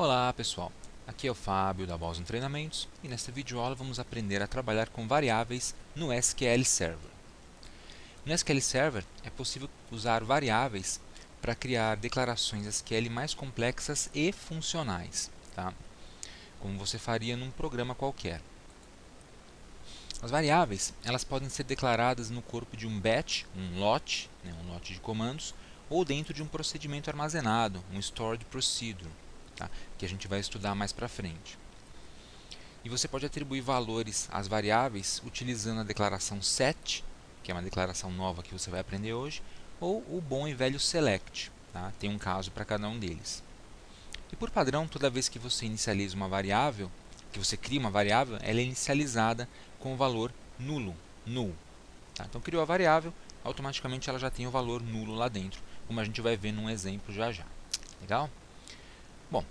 Olá pessoal, aqui é o Fábio da Boston Treinamentos e nesta videoaula vamos aprender a trabalhar com variáveis no SQL Server. No SQL Server é possível usar variáveis para criar declarações SQL mais complexas e funcionais, tá? Como você faria num programa qualquer. As variáveis elas podem ser declaradas no corpo de um batch, um lote de comandos, ou dentro de um procedimento armazenado, um stored procedure, tá? Que a gente vai estudar mais para frente. E você pode atribuir valores às variáveis utilizando a declaração set, que é uma declaração nova que você vai aprender hoje, ou o bom e velho select, tá? Tem um caso para cada um deles. E por padrão, toda vez que você inicializa uma variável, que você cria uma variável, ela é inicializada com o valor nulo, null. Tá? Então, criou a variável, automaticamente ela já tem o valor nulo lá dentro, como a gente vai ver num exemplo já já. Legal? Bom,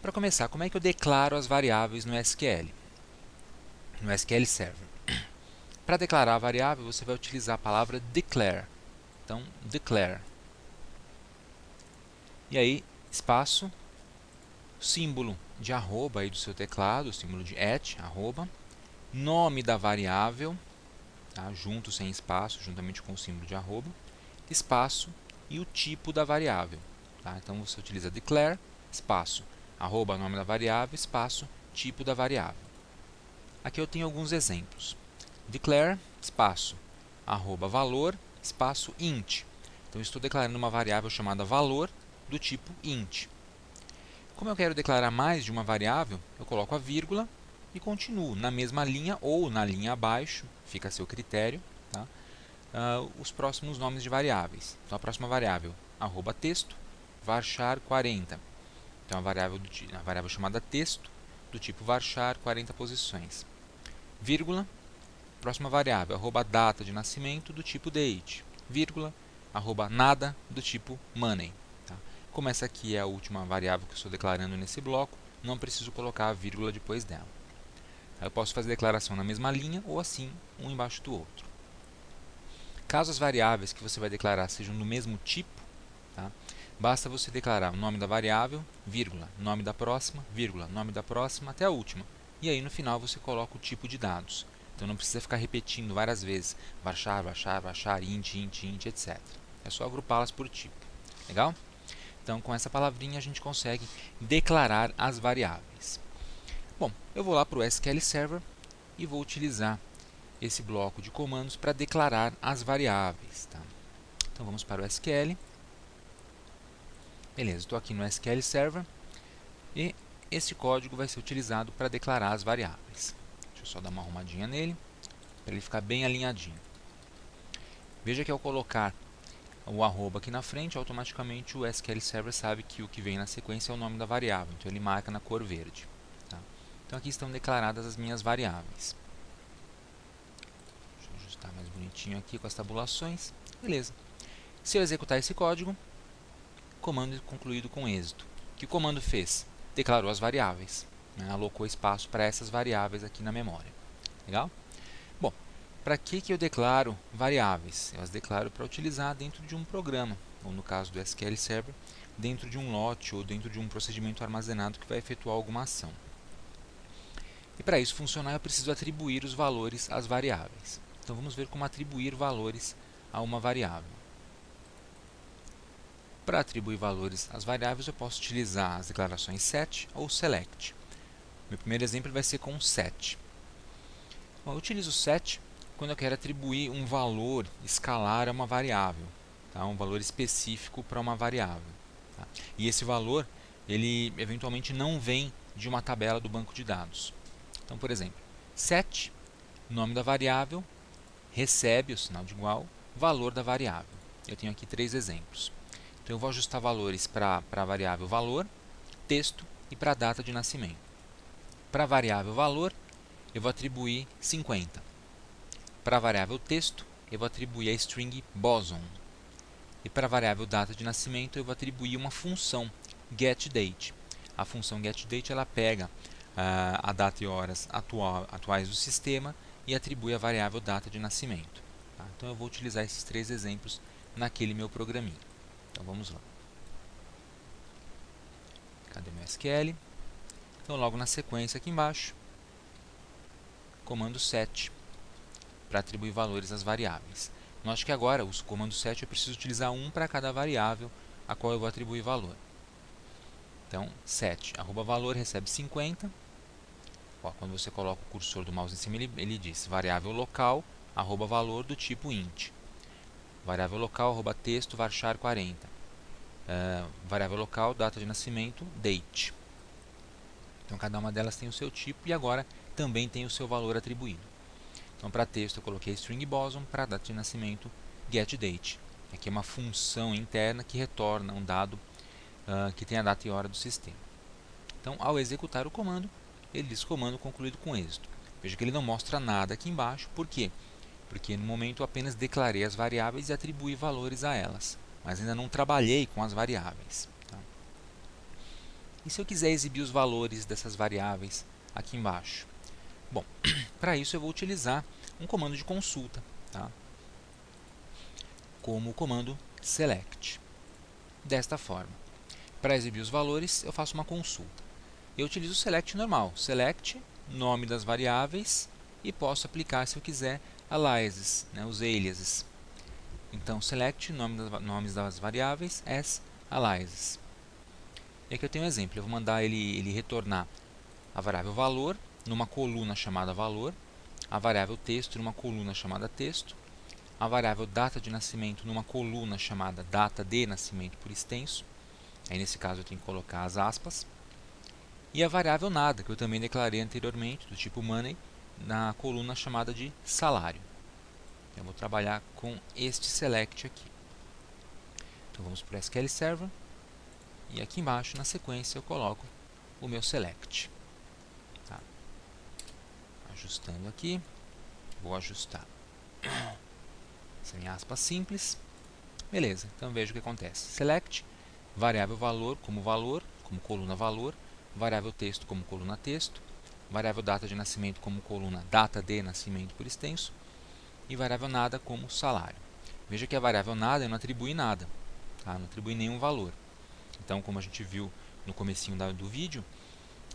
para começar, como é que eu declaro as variáveis no SQL? No SQL Server. Para declarar a variável, você vai utilizar a palavra declare. Então, declare. E aí, espaço, símbolo de arroba aí do seu teclado, o símbolo de arroba, nome da variável, tá? Junto, sem espaço, juntamente com o símbolo de arroba, espaço e o tipo da variável. Tá? Então, você utiliza declare, espaço, arroba, nome da variável, espaço, tipo da variável. Aqui eu tenho alguns exemplos. Declare, espaço, arroba valor, espaço int. Então, eu estou declarando uma variável chamada valor do tipo int. Como eu quero declarar mais de uma variável, eu coloco a vírgula e continuo na mesma linha ou na linha abaixo, fica a seu critério, tá? Os próximos nomes de variáveis. Então, a próxima variável, arroba texto, varchar 40. Então, a variável chamada texto, do tipo varchar 40 posições. Vírgula, próxima variável, arroba data de nascimento, do tipo date. Vírgula, arroba nada, do tipo money. Tá? Como essa aqui é a última variável que eu estou declarando nesse bloco, não preciso colocar a vírgula depois dela. Eu posso fazer a declaração na mesma linha ou assim, um embaixo do outro. Caso as variáveis que você vai declarar sejam do mesmo tipo, tá? Basta você declarar o nome da variável, vírgula, nome da próxima, vírgula, nome da próxima, até a última. E aí no final você coloca o tipo de dados. Então não precisa ficar repetindo várias vezes, varchar, varchar, varchar, int, int, int, etc. É só agrupá-las por tipo. Legal? Então com essa palavrinha a gente consegue declarar as variáveis. Bom, eu vou lá para o SQL Server e vou utilizar esse bloco de comandos para declarar as variáveis. Tá? Então vamos para o SQL. Beleza, estou aqui no SQL Server e esse código vai ser utilizado para declarar as variáveis. Deixa eu só dar uma arrumadinha nele, para ele ficar bem alinhadinho. Veja que ao colocar o arroba aqui na frente, automaticamente o SQL Server sabe que o que vem na sequência é o nome da variável, então ele marca na cor verde. Tá? Então aqui estão declaradas as minhas variáveis. Deixa eu ajustar mais bonitinho aqui com as tabulações. Beleza. Se eu executar esse código, comando concluído com êxito. O que o comando fez? Declarou as variáveis, né? Alocou espaço para essas variáveis aqui na memória. Legal? Bom, para que eu declaro variáveis? Eu as declaro para utilizar dentro de um programa, ou no caso do SQL Server, dentro de um lote ou dentro de um procedimento armazenado que vai efetuar alguma ação. E para isso funcionar, eu preciso atribuir os valores às variáveis. Então vamos ver como atribuir valores a uma variável. Para atribuir valores às variáveis, eu posso utilizar as declarações set ou select. Meu primeiro exemplo vai ser com set. Bom, eu utilizo set quando eu quero atribuir um valor escalar a uma variável, tá? Um valor específico para uma variável. Tá? E esse valor, ele eventualmente não vem de uma tabela do banco de dados. Então, por exemplo, set, nome da variável, recebe o sinal de igual, valor da variável. Eu tenho aqui 3 exemplos. Então, eu vou ajustar valores para a variável valor, texto e para a data de nascimento. Para a variável valor, eu vou atribuir 50. Para a variável texto, eu vou atribuir a string boson. E para a variável data de nascimento, eu vou atribuir uma função getDate. A função getDate ela pega a data e horas atuais do sistema e atribui a variável data de nascimento. Tá? Então, eu vou utilizar esses 3 exemplos naquele meu programinha. Então vamos lá. Cadê meu SQL? Então, logo na sequência aqui embaixo, comando set para atribuir valores às variáveis. Note que agora, os comando set, eu preciso utilizar um para cada variável a qual eu vou atribuir valor. Então, set, @valor recebe 50. Ó, quando você coloca o cursor do mouse em cima, ele diz variável local, @valor do tipo int. Variável local, @texto, varchar 40. Variável local, data de nascimento, date. Então, cada uma delas tem o seu tipo e agora também tem o seu valor atribuído. Então, para texto eu coloquei string boson, para data de nascimento, getDate. Aqui é uma função interna que retorna um dado que tem a data e hora do sistema. Então, ao executar o comando, ele diz comando concluído com êxito. Veja que ele não mostra nada aqui embaixo. Por quê? Porque no momento eu apenas declarei as variáveis e atribuí valores a elas, mas ainda não trabalhei com as variáveis. Tá? E se eu quiser exibir os valores dessas variáveis aqui embaixo? Bom, para isso eu vou utilizar um comando de consulta, tá? Como o comando select. Desta forma, para exibir os valores, eu faço uma consulta. Eu utilizo o select normal, select, nome das variáveis, e posso aplicar, se eu quiser, aliases, né, os aliases. Então, select, nomes das variáveis, as aliases. E aqui eu tenho um exemplo, eu vou mandar ele retornar a variável valor numa coluna chamada valor, a variável texto numa coluna chamada texto, a variável data de nascimento numa coluna chamada data de nascimento por extenso, aí nesse caso eu tenho que colocar as aspas, e a variável nada, que eu também declarei anteriormente, do tipo money, na coluna chamada de salário. Eu vou trabalhar com este select aqui. Então vamos para o SQL Server, e aqui embaixo, na sequência, eu coloco o meu select. Tá. Ajustando aqui, vou ajustar sem aspas simples. Beleza, então veja o que acontece. Select, variável valor, como coluna valor, variável texto como coluna texto, variável data de nascimento como coluna data de nascimento por extenso, e variável nada como salário. Veja que a variável nada eu não atribuí nada, tá? Não atribuí nenhum valor. Então, como a gente viu no comecinho do vídeo,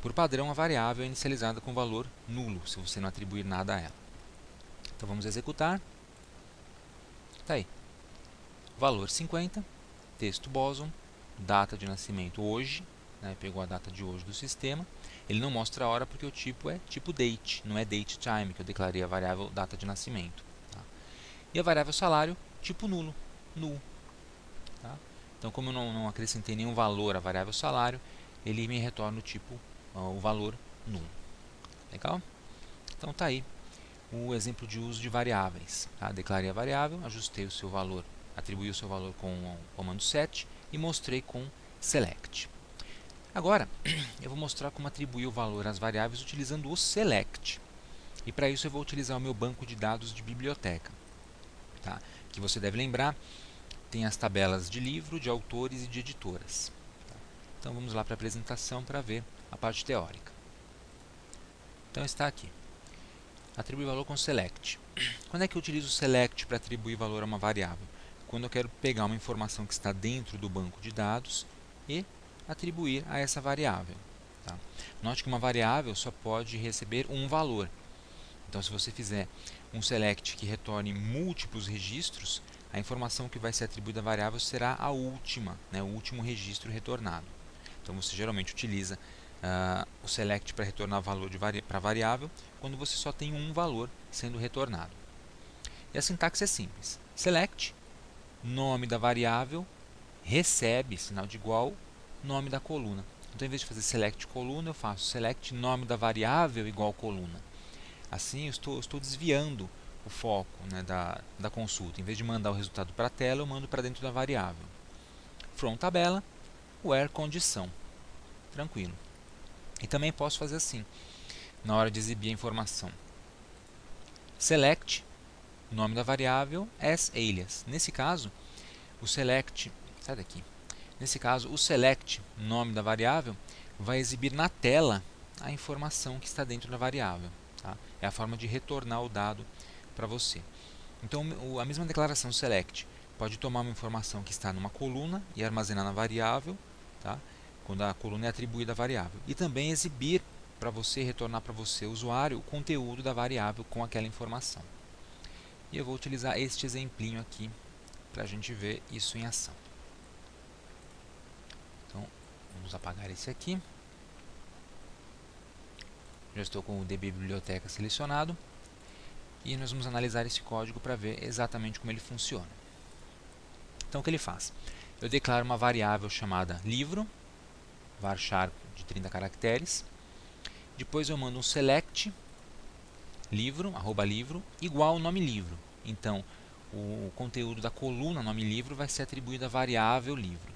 por padrão a variável é inicializada com valor nulo, se você não atribuir nada a ela. Então vamos executar. Está aí. Valor 50, texto boson, data de nascimento hoje, né, pegou a data de hoje do sistema. Ele não mostra a hora porque o tipo é tipo date, não é date time, que eu declarei a variável data de nascimento. Tá? E a variável salário, tipo nulo, null. Tá? Então, como eu não acrescentei nenhum valor à variável salário, ele me retorna o tipo, o valor null. Legal? Então, está aí o exemplo de uso de variáveis. Tá? Declarei a variável, ajustei o seu valor, atribuí o seu valor com o comando set e mostrei com select. Agora, eu vou mostrar como atribuir o valor às variáveis utilizando o select. E para isso eu vou utilizar o meu banco de dados de biblioteca. Tá? Que você deve lembrar, tem as tabelas de livro, de autores e de editoras. Tá? Então vamos lá para a apresentação para ver a parte teórica. Então está aqui. Atribuir valor com select. Quando é que eu utilizo o select para atribuir valor a uma variável? Quando eu quero pegar uma informação que está dentro do banco de dados e atribuir a essa variável. Tá? Note que uma variável só pode receber um valor. Então, se você fizer um select que retorne múltiplos registros, a informação que vai ser atribuída à variável será a última, né, o último registro retornado. Então, você geralmente utiliza o select para retornar valor para a variável quando você só tem um valor sendo retornado. E a sintaxe é simples. Select, nome da variável, recebe, sinal de igual, nome da coluna. Então, em vez de fazer select coluna, eu faço select nome da variável igual coluna. Assim, eu estou desviando o foco, né, da consulta. Em vez de mandar o resultado para a tela, eu mando para dentro da variável. From tabela, where condição. Tranquilo. E também posso fazer assim, na hora de exibir a informação. Select, nome da variável, as alias. Nesse caso, o select... Sai daqui. Nesse caso, o select, nome da variável, vai exibir na tela a informação que está dentro da variável. Tá? É a forma de retornar o dado para você. Então, a mesma declaração select pode tomar uma informação que está numa coluna e armazenar na variável, tá? quando a coluna é atribuída à variável. E também exibir para você, retornar para você, usuário, o conteúdo da variável com aquela informação. E eu vou utilizar este exemplinho aqui para a gente ver isso em ação. Então, vamos apagar esse aqui. Já estou com o DB Biblioteca selecionado. E nós vamos analisar esse código para ver exatamente como ele funciona. Então, o que ele faz? Eu declaro uma variável chamada livro, varchar de 30 caracteres. Depois eu mando um select livro, @livro, igual ao nome livro. Então, o conteúdo da coluna nome livro vai ser atribuído à variável livro.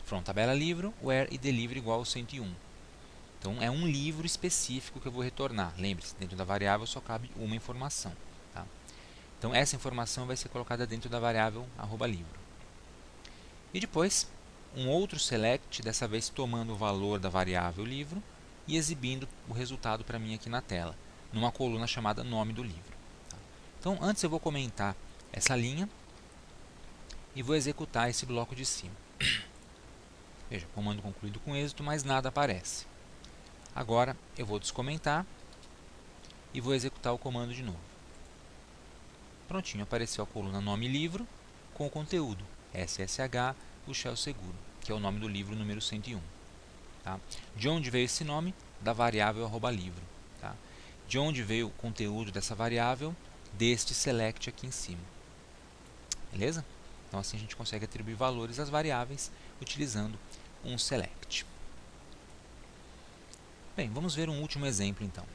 From tabela livro, where id livro igual ao 101. Então, é um livro específico que eu vou retornar. Lembre-se, dentro da variável só cabe uma informação. Tá? Então, essa informação vai ser colocada dentro da variável @livro. E depois, um outro select, dessa vez tomando o valor da variável livro e exibindo o resultado para mim aqui na tela, numa coluna chamada nome do livro. Tá? Então, antes eu vou comentar essa linha e vou executar esse bloco de cima. Veja, comando concluído com êxito, mas nada aparece. Agora, eu vou descomentar e vou executar o comando de novo. Prontinho, apareceu a coluna nome livro com o conteúdo SSH, o shell seguro, que é o nome do livro número 101. Tá? De onde veio esse nome? Da variável @livro. Tá? De onde veio o conteúdo dessa variável? Deste select aqui em cima. Beleza? Então assim a gente consegue atribuir valores às variáveis utilizando um select. Bem, vamos ver um último exemplo então.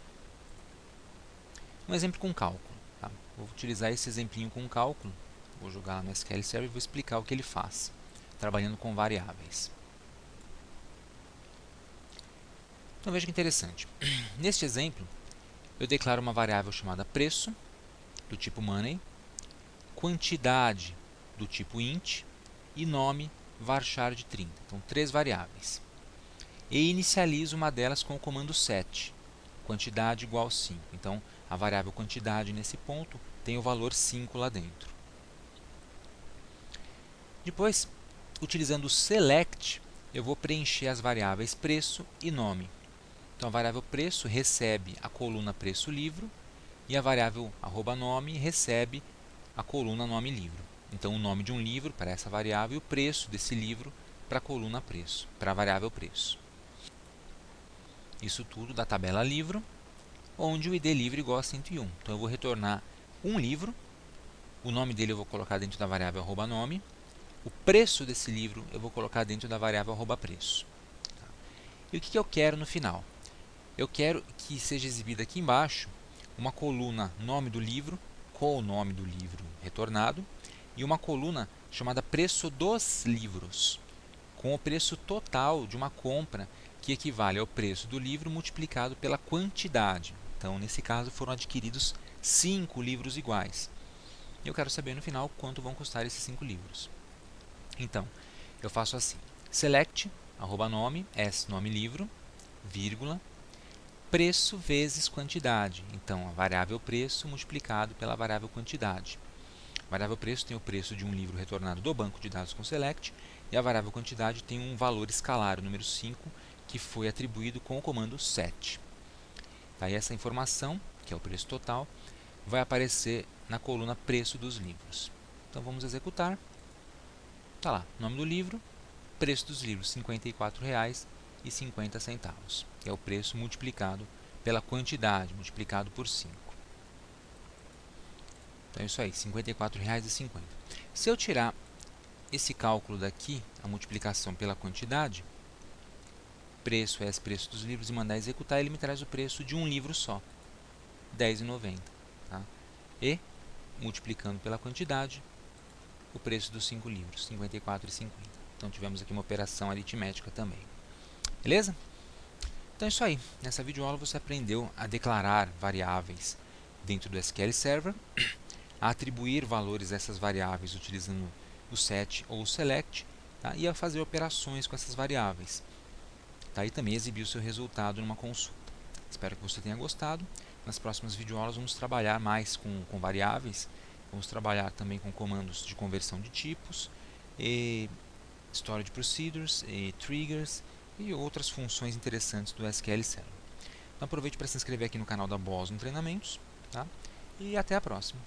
Um exemplo com cálculo. Tá? Vou utilizar esse exemplinho com cálculo. Vou jogar lá no SQL Server e vou explicar o que ele faz, trabalhando com variáveis. Então veja que interessante. Neste exemplo, eu declaro uma variável chamada preço, do tipo money, quantidade, do tipo int, e nome, varchar de 30. Então, 3 variáveis. E inicializo uma delas com o comando set, quantidade igual 5. Então, a variável quantidade nesse ponto tem o valor 5 lá dentro. Depois, utilizando o select, eu vou preencher as variáveis preço e nome. Então, a variável preço recebe a coluna preço livro e a variável @nome recebe a coluna nome livro. Então, o nome de um livro para essa variável e o preço desse livro para a coluna preço, para a variável preço. Isso tudo da tabela livro, onde o id livro igual a 101. Então, eu vou retornar um livro, o nome dele eu vou colocar dentro da variável @nome, o preço desse livro eu vou colocar dentro da variável @preço. Tá? E o que eu quero no final? Eu quero que seja exibida aqui embaixo uma coluna nome do livro, com o nome do livro retornado, e uma coluna chamada preço dos livros, com o preço total de uma compra que equivale ao preço do livro multiplicado pela quantidade. Então, nesse caso, foram adquiridos 5 livros iguais. Eu quero saber no final quanto vão custar esses 5 livros. Então, eu faço assim, select, @nome, nome livro, vírgula, preço vezes quantidade. Então, a variável preço multiplicado pela variável quantidade. A variável preço tem o preço de um livro retornado do banco de dados com select, e a variável quantidade tem um valor escalar, o número 5, que foi atribuído com o comando set. Tá? E essa informação, que é o preço total, vai aparecer na coluna preço dos livros. Então, vamos executar. Está lá, nome do livro, preço dos livros, R$ 54,50, que é o preço multiplicado pela quantidade, multiplicado por 5. Então é isso aí, R$ 54,50. Se eu tirar esse cálculo daqui, a multiplicação pela quantidade, preço é preço dos livros, e mandar executar, ele me traz o preço de um livro só, R$ 10,90. Tá? E, multiplicando pela quantidade, o preço dos 5 livros, R$ 54,50. Então, tivemos aqui uma operação aritmética também. Beleza? Então, é isso aí. Nessa videoaula você aprendeu a declarar variáveis dentro do SQL Server, a atribuir valores a essas variáveis utilizando o set ou o select, tá? E a fazer operações com essas variáveis. Tá? E também exibir o seu resultado numa consulta. Espero que você tenha gostado. Nas próximas videoaulas vamos trabalhar mais com variáveis, vamos trabalhar também com comandos de conversão de tipos, e storage procedures, e triggers, e outras funções interessantes do SQL Server. Então aproveite para se inscrever aqui no canal da Boston Treinamentos, tá? E até a próxima.